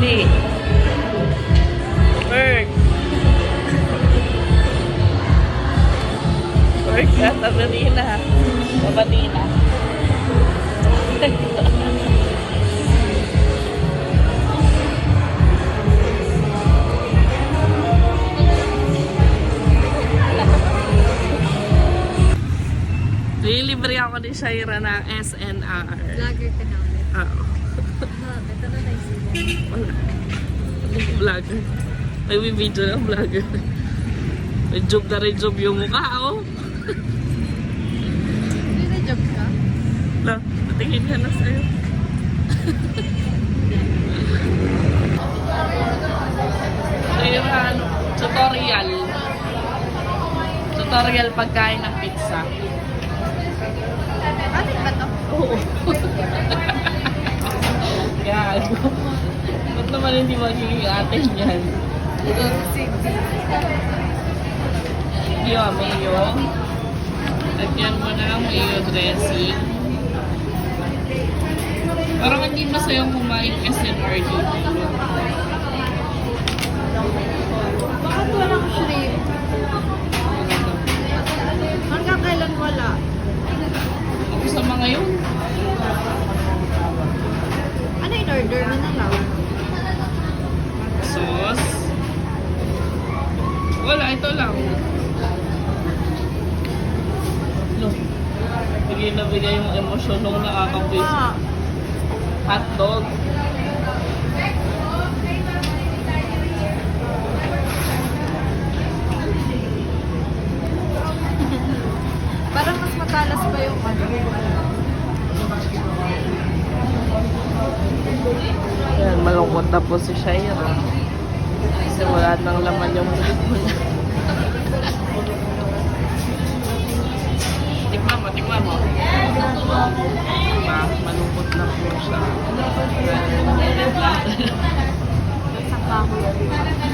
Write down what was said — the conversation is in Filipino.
Dali. Work. Work ka, Sabrina. Sabrina. Lilibre ako ni Shaira ng SNR. Vlogger ka na ulit. Oo. Ito na naisip. Wala. Vlogger. May video ng vlogger. May job na rin job yung mukha, oh. Hindi na job ka? Wala. Patingin ka na sa'yo. Shaira, ano? Tutorial. Tutorial pagkain ng pizza. Bakit ba to? Oo. Yan. Ba't naman hindi magiging atin yan? Sige. Yung mayo. Lagyan mo na ang mayo dressing. Parang hindi masayang kumain SNR dito. Bakit walang shrimp? Hanggang kailan wala? Ako sa mga yun. Ano in order mo na lang? Sauce. Wala, ito lang. No. Bigay na bigay yung emosyon nung nakakapwis. Hotdog. Parang mas matalas pa yung ano. Yan, malungkot na po si Shaira. Kasi wala nang laman yung bulit mo na. Tikman mo, tikman mo. Malungkot na po siya. Sa kahoy.